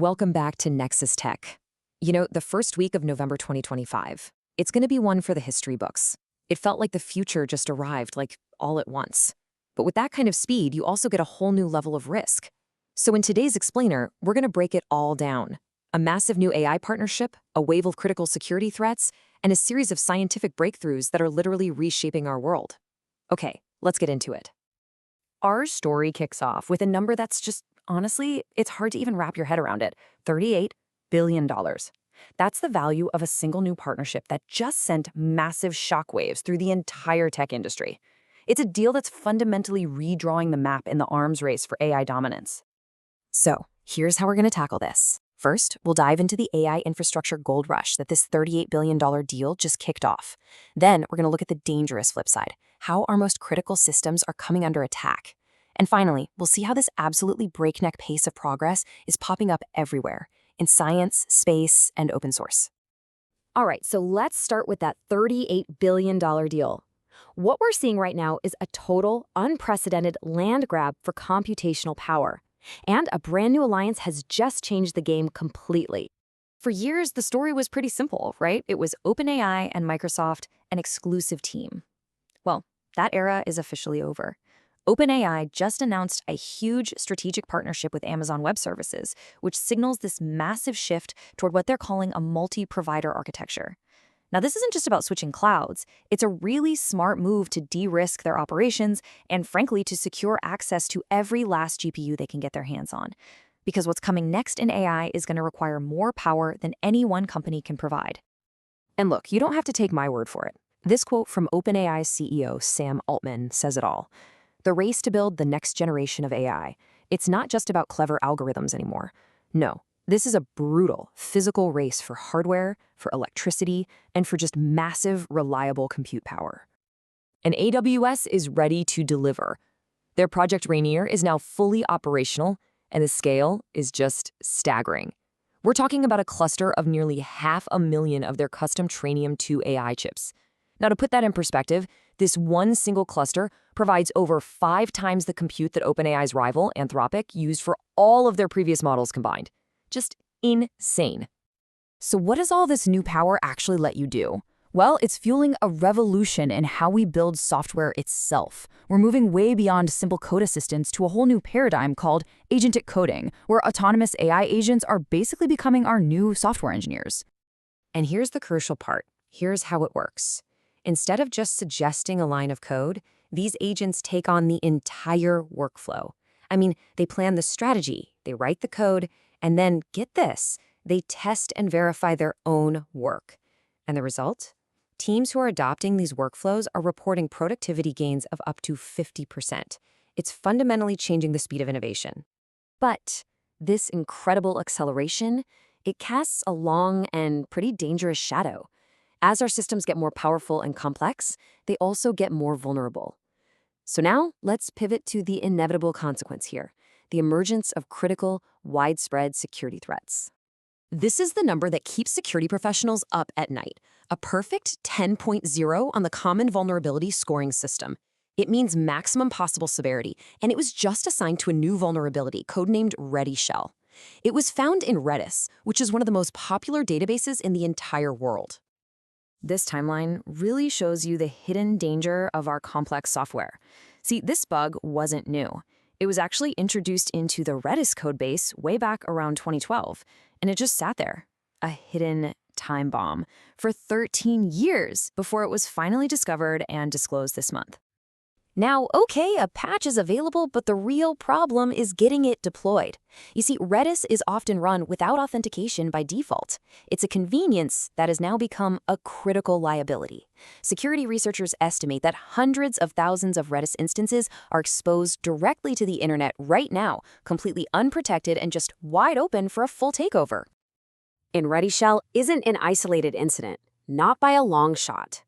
Welcome back to Nexus Tech. The first week of November 2025, it's going to be one for the history books. It felt like the future just arrived, like all at once. But with that kind of speed, you also get a whole new level of risk. So in today's explainer, we're going to break it all down. A massive new AI partnership, a wave of critical security threats, and a series of scientific breakthroughs that are literally reshaping our world. Okay, let's get into it. Our story kicks off with a number that's just, honestly, it's hard to even wrap your head around it. $38 billion. That's the value of a single new partnership that just sent massive shockwaves through the entire tech industry. It's a deal that's fundamentally redrawing the map in the arms race for AI dominance. So, here's how we're going to tackle this. First, we'll dive into the AI infrastructure gold rush that this $38 billion deal just kicked off. Then, we're going to look at the dangerous flip side, how our most critical systems are coming under attack. And finally, we'll see how this absolutely breakneck pace of progress is popping up everywhere, in science, space, and open source. All right, so let's start with that $38 billion deal. What we're seeing right now is a total, unprecedented land grab for computational power. And a brand new alliance has just changed the game completely. For years, the story was pretty simple, right? It was OpenAI and Microsoft, an exclusive team. Well, that era is officially over. OpenAI just announced a huge strategic partnership with Amazon Web Services, which signals this massive shift toward what they're calling a multi-provider architecture. Now, this isn't just about switching clouds. It's a really smart move to de-risk their operations and, frankly, to secure access to every last GPU they can get their hands on. Because what's coming next in AI is going to require more power than any one company can provide. And look, you don't have to take my word for it. This quote from OpenAI's CEO, Sam Altman, says it all. The race to build the next generation of AI, it's not just about clever algorithms anymore. No. This is a brutal, physical race for hardware, for electricity, and for just massive, reliable compute power. And AWS is ready to deliver. Their Project Rainier is now fully operational, and the scale is just staggering. We're talking about a cluster of nearly 500,000 of their custom Trainium 2 AI chips. Now, to put that in perspective, this one single cluster provides over 5 times the compute that OpenAI's rival, Anthropic, used for all of their previous models combined. Just insane. So what does all this new power actually let you do? Well, it's fueling a revolution in how we build software itself. We're moving way beyond simple code assistance to a whole new paradigm called agentic coding, where autonomous AI agents are basically becoming our new software engineers. And here's the crucial part. Here's how it works. Instead of just suggesting a line of code, these agents take on the entire workflow. They plan the strategy, they write the code, and then, get this, they test and verify their own work. And the result? Teams who are adopting these workflows are reporting productivity gains of up to 50%. It's fundamentally changing the speed of innovation. But this incredible acceleration, it casts a long and pretty dangerous shadow. As our systems get more powerful and complex, they also get more vulnerable. So now, let's pivot to the inevitable consequence here. The emergence of critical, widespread security threats. This is the number that keeps security professionals up at night, a perfect 10.0 on the Common Vulnerability Scoring System. It means maximum possible severity, and it was just assigned to a new vulnerability codenamed Ready Shell. It was found in Redis, which is one of the most popular databases in the entire world. This timeline really shows you the hidden danger of our complex software. See, this bug wasn't new. It was actually introduced into the Redis codebase way back around 2012, and it just sat there, a hidden time bomb, for 13 years before it was finally discovered and disclosed this month. Now, okay, a patch is available, but the real problem is getting it deployed. You see, Redis is often run without authentication by default. It's a convenience that has now become a critical liability. Security researchers estimate that hundreds of thousands of Redis instances are exposed directly to the internet right now, completely unprotected and just wide open for a full takeover. And Ready Shell isn't an isolated incident, not by a long shot.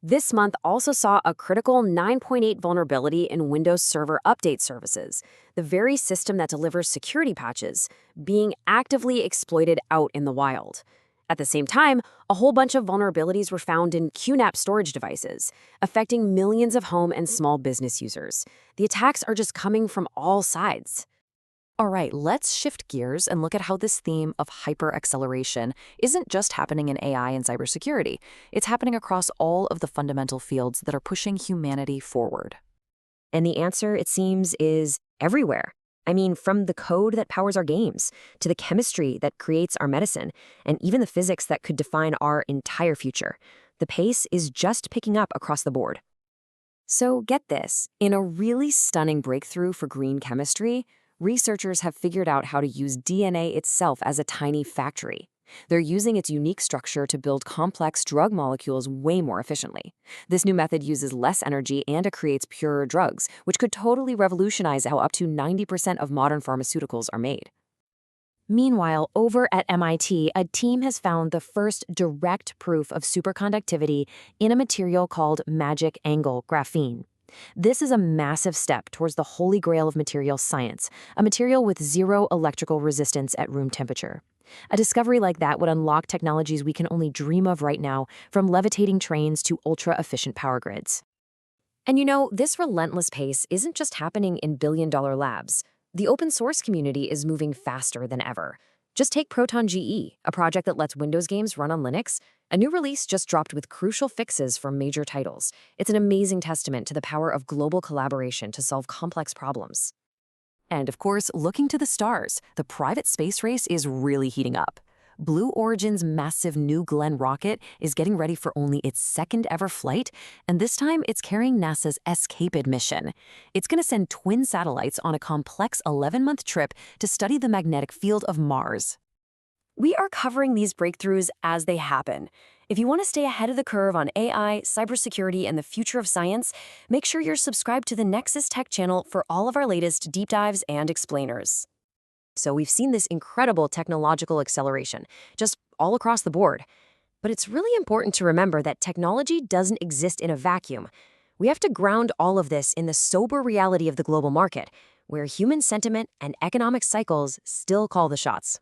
This month also saw a critical 9.8 vulnerability in Windows Server Update Services, the very system that delivers security patches, being actively exploited out in the wild. At the same time, a whole bunch of vulnerabilities were found in QNAP storage devices, affecting millions of home and small business users. The attacks are just coming from all sides. All right, let's shift gears and look at how this theme of hyper-acceleration isn't just happening in AI and cybersecurity. It's happening across all of the fundamental fields that are pushing humanity forward. And the answer, it seems, is everywhere. I mean, from the code that powers our games, to the chemistry that creates our medicine, and even the physics that could define our entire future. The pace is just picking up across the board. So get this, in a really stunning breakthrough for green chemistry, researchers have figured out how to use DNA itself as a tiny factory. They're using its unique structure to build complex drug molecules way more efficiently. This new method uses less energy and it creates purer drugs, which could totally revolutionize how up to 90% of modern pharmaceuticals are made. Meanwhile, over at MIT, a team has found the first direct proof of superconductivity in a material called magic angle graphene. This is a massive step towards the holy grail of material science, a material with zero electrical resistance at room temperature. A discovery like that would unlock technologies we can only dream of right now, from levitating trains to ultra-efficient power grids. And you know, this relentless pace isn't just happening in billion-dollar labs. The open source community is moving faster than ever. Just take Proton GE, a project that lets Windows games run on Linux. A new release just dropped with crucial fixes for major titles. It's an amazing testament to the power of global collaboration to solve complex problems. And of course, looking to the stars, the private space race is really heating up. Blue Origin's massive New Glenn rocket is getting ready for only its second ever flight, and this time it's carrying NASA's ESCAPID mission. It's going to send twin satellites on a complex 11-month trip to study the magnetic field of Mars. We are covering these breakthroughs as they happen. If you want to stay ahead of the curve on AI, cybersecurity, and the future of science, make sure you're subscribed to the Nexus Tech channel for all of our latest deep dives and explainers. So we've seen this incredible technological acceleration, just all across the board. But it's really important to remember that technology doesn't exist in a vacuum. We have to ground all of this in the sober reality of the global market, where human sentiment and economic cycles still call the shots.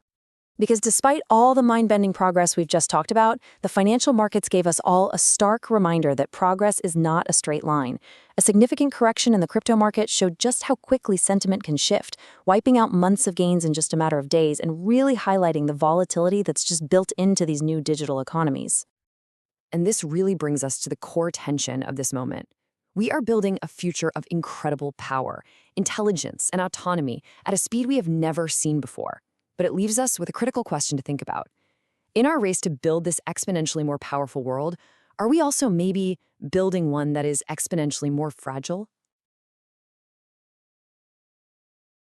Because despite all the mind-bending progress we've just talked about, the financial markets gave us all a stark reminder that progress is not a straight line. A significant correction in the crypto market showed just how quickly sentiment can shift, wiping out months of gains in just a matter of days and really highlighting the volatility that's just built into these new digital economies. And this really brings us to the core tension of this moment. We are building a future of incredible power, intelligence, and autonomy at a speed we have never seen before. But it leaves us with a critical question to think about. In our race to build this exponentially more powerful world, are we also maybe building one that is exponentially more fragile?